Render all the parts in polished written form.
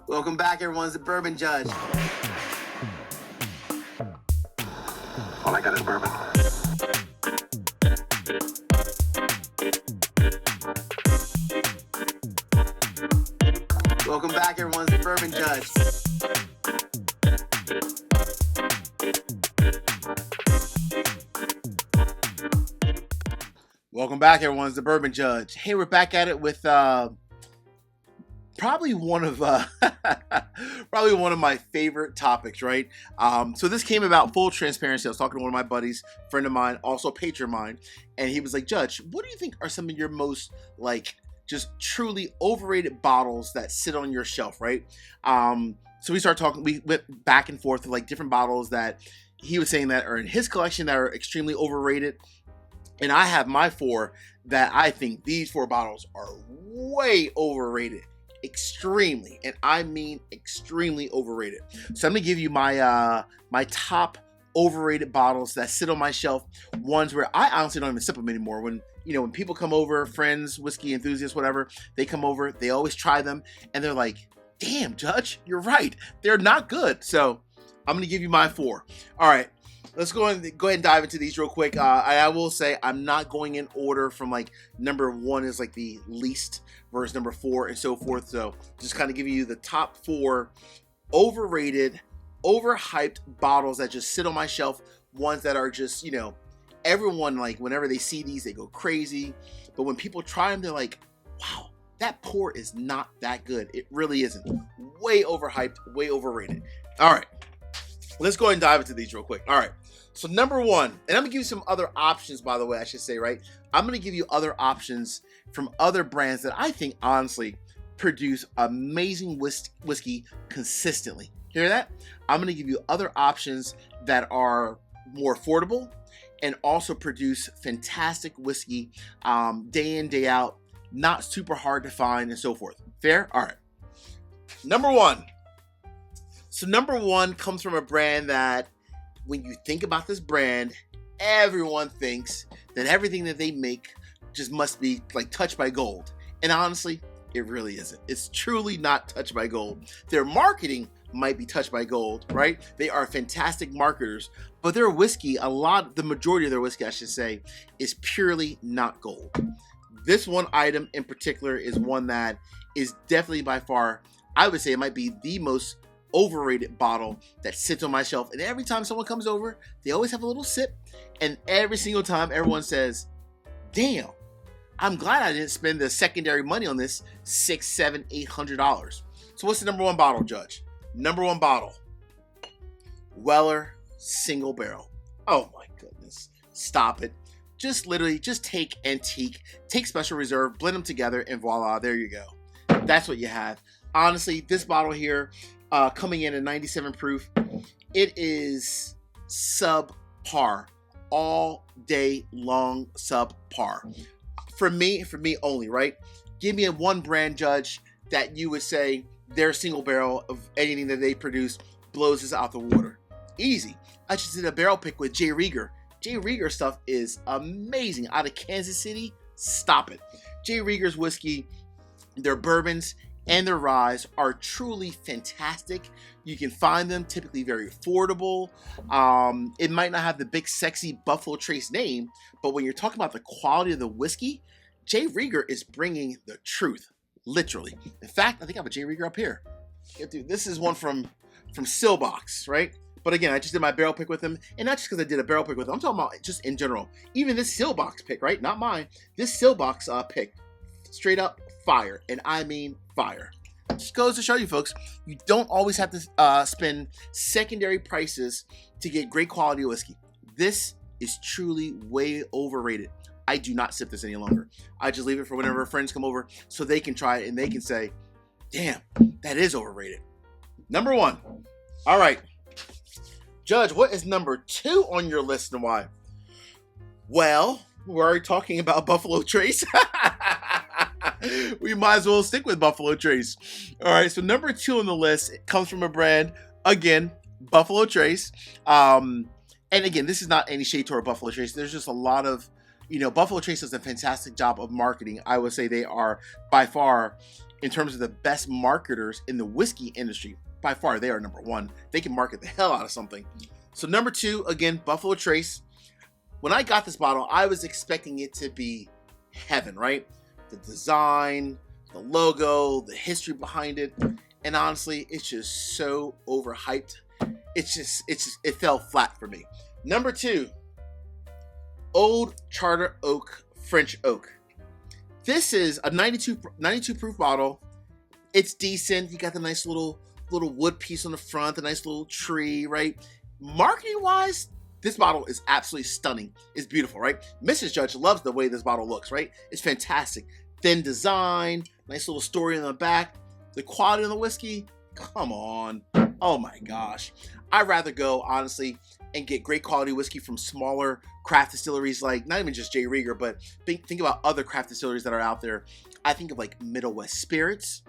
Welcome back, everyone. It's the Bourbon Judge. All I got is bourbon. Welcome back, everyone. It's the Bourbon Judge. Welcome back, everyone. It's the Bourbon Judge. Hey, we're back at it with probably one of my favorite topics, right? So this came about, full transparency. I was talking to one of my buddies, friend of mine, also a patron of mine, and he was like, Judge, what do you think are some of your most just truly overrated bottles that sit on your shelf, right? So we started talking, we went back and forth with different bottles that he was saying that are in his collection that are extremely overrated. And I have my 4 that I think these 4 bottles are way overrated. Extremely, and I mean extremely overrated. So I'm gonna give you my my top overrated bottles that sit on my shelf, ones where I honestly don't even sip them anymore. When people come over, friends, whiskey enthusiasts, whatever, they come over, they always try them, and they're like, damn, Judge, you're right, they're not good. So I'm gonna give you my 4. All right, let's go ahead and dive into these real quick. I will say I'm not going in order from number 1 is the least versus number 4 and so forth. So just kind of give you the top 4 overrated, overhyped bottles that just sit on my shelf. Ones that are just, everyone, whenever they see these, they go crazy. But when people try them, they're like, wow, that pour is not that good. It really isn't. Way overhyped, way overrated. All right, let's go ahead and dive into these real quick. All right. So number 1, and I'm gonna give you some other options, by the way, I should say, right? I'm gonna give you other options from other brands that I think honestly produce amazing whiskey consistently. Hear that? I'm gonna give you other options that are more affordable and also produce fantastic whiskey day in, day out, not super hard to find and so forth. Fair? All right. Number 1. So number 1 comes from a brand that, when you think about this brand, everyone thinks that everything that they make just must be touched by gold. And honestly, it really isn't. It's truly not touched by gold. Their marketing might be touched by gold, right? They are fantastic marketers, but their whiskey, the majority of their whiskey, I should say, is purely not gold. This one item in particular is one that is definitely by far, I would say it might be the most overrated bottle that sits on my shelf. And every time someone comes over, they always have a little sip. And every single time everyone says, damn, I'm glad I didn't spend the secondary money on this $600, $700, $800. So what's the number 1 bottle, Judge? Number 1 bottle, Weller Single Barrel. Oh my goodness. Stop it. Just literally just take antique, take special reserve, blend them together, and voila, there you go. That's what you have. Honestly, this bottle here, coming in at 97 proof, it is subpar, all day long subpar. For me only, right? Give me one brand, Judge, that you would say their single barrel of anything that they produce blows this out the water. Easy. I just did a barrel pick with J. Rieger. J. Rieger stuff is amazing. Out of Kansas City, stop it. J. Rieger's whiskey, their bourbons, and their ryes are truly fantastic. You can find them typically very affordable. It might not have the big sexy Buffalo Trace name, but when you're talking about the quality of the whiskey, J. Rieger is bringing the truth, literally. In fact, I think I have a J. Rieger up here. Yeah, dude, this is one from Stillbox, right? But again, I just did my barrel pick with him, and not just because I did a barrel pick with him. I'm talking about just in general. Even this Stillbox pick, right? Not mine. This Stillbox pick, straight up fire, and I mean fire. Just goes to show you, folks, you don't always have to spend secondary prices to get great quality whiskey. This is truly way overrated. I do not sip this any longer. I just leave it for whenever friends come over so they can try it and they can say, damn, that is overrated. Number 1. All right. Judge, what is number 2 on your list and why? Well, we're already talking about Buffalo Trace. We might as well stick with Buffalo Trace. All right, so number 2 on the list, it comes from a brand, again, Buffalo Trace. And again, this is not any shade toward Buffalo Trace. There's just a lot of, Buffalo Trace does a fantastic job of marketing. I would say they are by far in terms of the best marketers in the whiskey industry. By far, they are number one. They can market the hell out of something. So number two, again, Buffalo Trace. When I got this bottle, I was expecting it to be heaven, right? The design, the logo, the history behind it. And honestly, it's just so overhyped. It fell flat for me. Number two, Old Charter Oak French Oak. This is a 92 proof bottle. It's decent. You got the nice little wood piece on the front, the nice little tree, right? Marketing wise, this bottle is absolutely stunning. It's beautiful, right? Mrs. Judge loves the way this bottle looks, right? It's fantastic. Thin design, nice little story in the back. The quality of the whiskey, come on. Oh my gosh. I'd rather go, honestly, and get great quality whiskey from smaller craft distilleries, like not even just J. Rieger, but think about other craft distilleries that are out there. I think of like Middle West Spirits.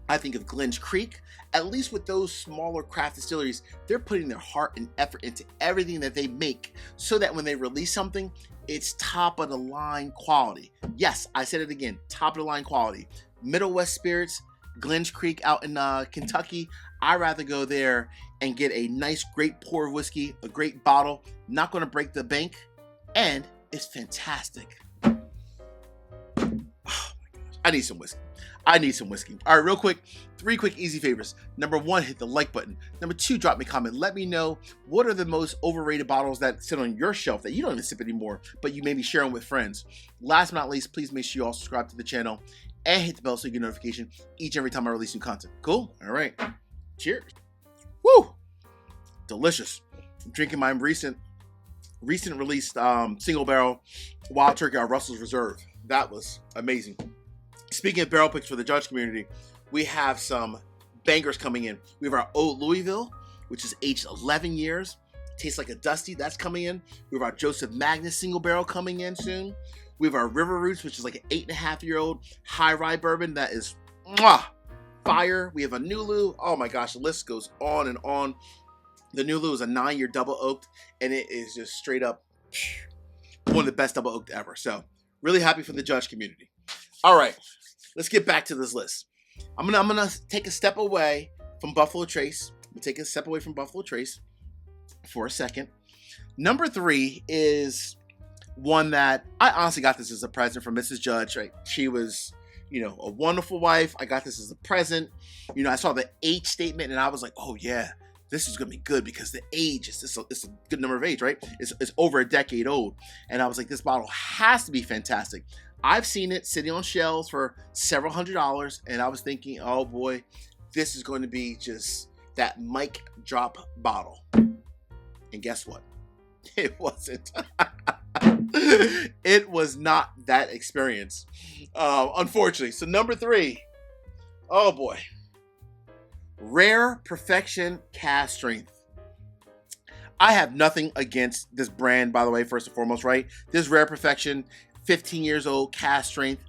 I think of Glen's Creek. At least with those smaller craft distilleries, they're putting their heart and effort into everything that they make so that when they release something, it's top of the line quality. Yes, I said it again, top of the line quality. Middle West Spirits, Glen's Creek out in Kentucky, I'd rather go there and get a nice, great pour of whiskey, a great bottle, not going to break the bank, and it's fantastic. Oh my gosh, I need some whiskey. All right, real quick, 3 quick easy favors. Number 1, hit the like button. Number 2, drop me a comment. Let me know what are the most overrated bottles that sit on your shelf that you don't even sip anymore, but you maybe share them with friends. Last but not least, please make sure you all subscribe to the channel and hit the bell so you get notification each and every time I release new content. Cool? All right. Cheers. Woo! Delicious. I'm drinking my recent released single barrel Wild Turkey out of Russell's Reserve. That was amazing. Speaking of barrel picks for the Judge community, we have some bangers coming in. We have our Old Louisville, which is aged 11 years. Tastes like a Dusty. That's coming in. We have our Joseph Magnus single barrel coming in soon. We have our River Roots, which is like an 8.5-year-old high rye bourbon that is fire. We have a Nulu. Oh my gosh, the list goes on and on. The Nulu is a 9-year double oaked, and it is just straight up one of the best double oaked ever. So really happy for the Judge community. All right, let's get back to this list. I'm gonna take a step away from Buffalo Trace. I'm gonna take a step away from Buffalo Trace for a second. Number 3 is one that I honestly got this as a present from Mrs. Judge. Right? She was, a wonderful wife. I got this as a present. I saw the age statement and I was like, oh yeah, this is gonna be good because the age is it's a good number of age, right? It's over a decade old, and I was like, this bottle has to be fantastic. I've seen it sitting on shelves for several $100s, and I was thinking, oh boy, this is going to be just that mic drop bottle. And guess what? It wasn't. It was not that experience, unfortunately. So number 3, oh boy, Rare Perfection Cask Strength. I have nothing against this brand, by the way, first and foremost, right? This Rare Perfection, 15 years old, cask strength.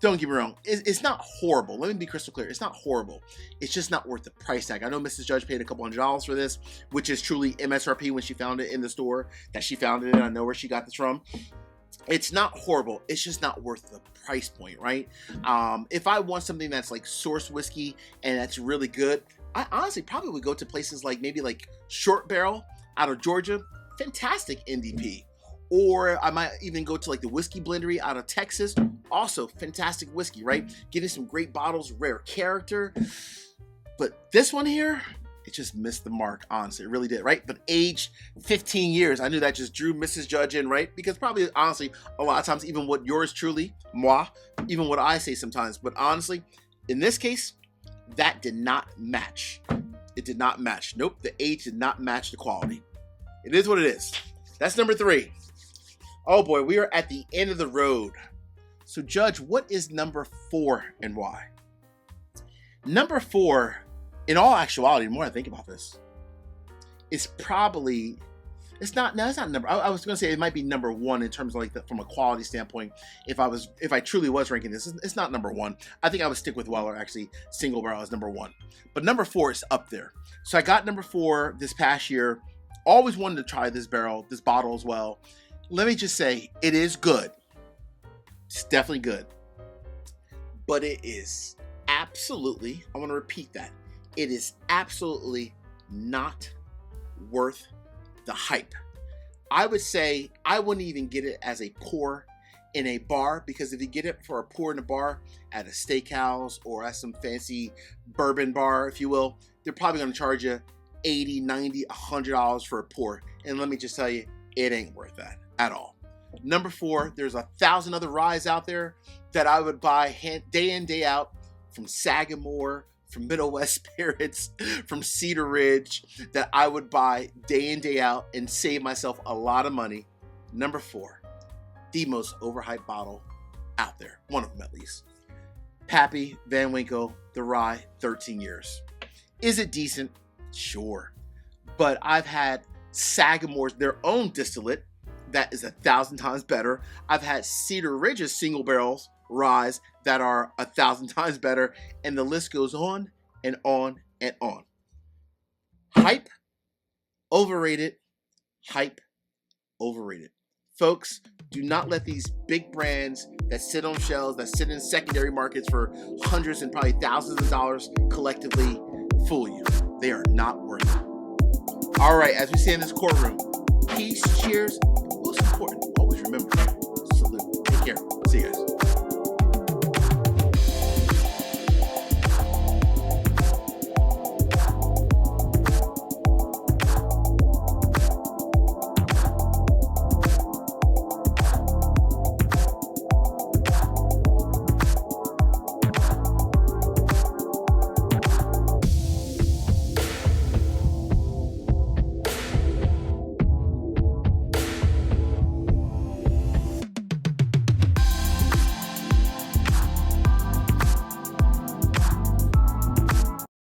Don't get me wrong, it's not horrible. Let me be crystal clear. It's not horrible. It's just not worth the price tag. I know Mrs. Judge paid a couple $100s for this, which is truly MSRP when she found it in the store that she found it in. I know where she got this from. It's not horrible. It's just not worth the price point, right? If I want something that's like source whiskey and that's really good, I honestly probably would go to places like maybe like Short Barrel out of Georgia. Fantastic NDP. Or I might even go to like the Whiskey Blendery out of Texas. Also fantastic whiskey, right? Getting some great bottles, rare character. But this one here, it just missed the mark, honestly. It really did, right? But age 15 years, I knew that just drew Mrs. Judge in, right? Because probably, honestly, a lot of times, even what yours truly, moi, even what I say sometimes. But honestly, in this case, that did not match. It did not match. Nope, the age did not match the quality. It is what it is. That's number 3. Oh boy, we are at the end of the road. So Judge, what is number 4 and why? Number 4, in all actuality, the more I think about this, it's probably, it's not number, I was gonna say it might be number 1 in terms of like from a quality standpoint. If I truly was ranking this, it's not number 1. I think I would stick with Weller, actually, single barrel as number 1. But number 4 is up there. So I got number 4 this past year. Always wanted to try this bottle as well. Let me just say, it is good. It's definitely good. But it is absolutely, I want to repeat that, it is absolutely not worth the hype. I would say I wouldn't even get it as a pour in a bar, because if you get it for a pour in a bar at a steakhouse or at some fancy bourbon bar, if you will, they're probably going to charge you $80, $90, $100 for a pour. And let me just tell you, it ain't worth that at all. Number 4, there's 1,000 other ryes out there that I would buy day in, day out, from Sagamore, from Middle West Spirits, from Cedar Ridge, that I would buy day in, day out and save myself a lot of money. Number 4, the most overhyped bottle out there, one of them at least. Pappy Van Winkle, the rye, 13 years. Is it decent? Sure. But I've had Sagamore's, their own distillate, that is 1,000 times better. I've had Cedar Ridge's single barrels ryes that are 1,000 times better, and the list goes on and on and on. Hype, overrated, hype, overrated. Folks, do not let these big brands that sit on shelves, that sit in secondary markets for hundreds and probably thousands of dollars collectively fool you. They are not worth it. All right, as we say in this courtroom, peace, cheers, but most important, always remember, salute. Take care. See you guys.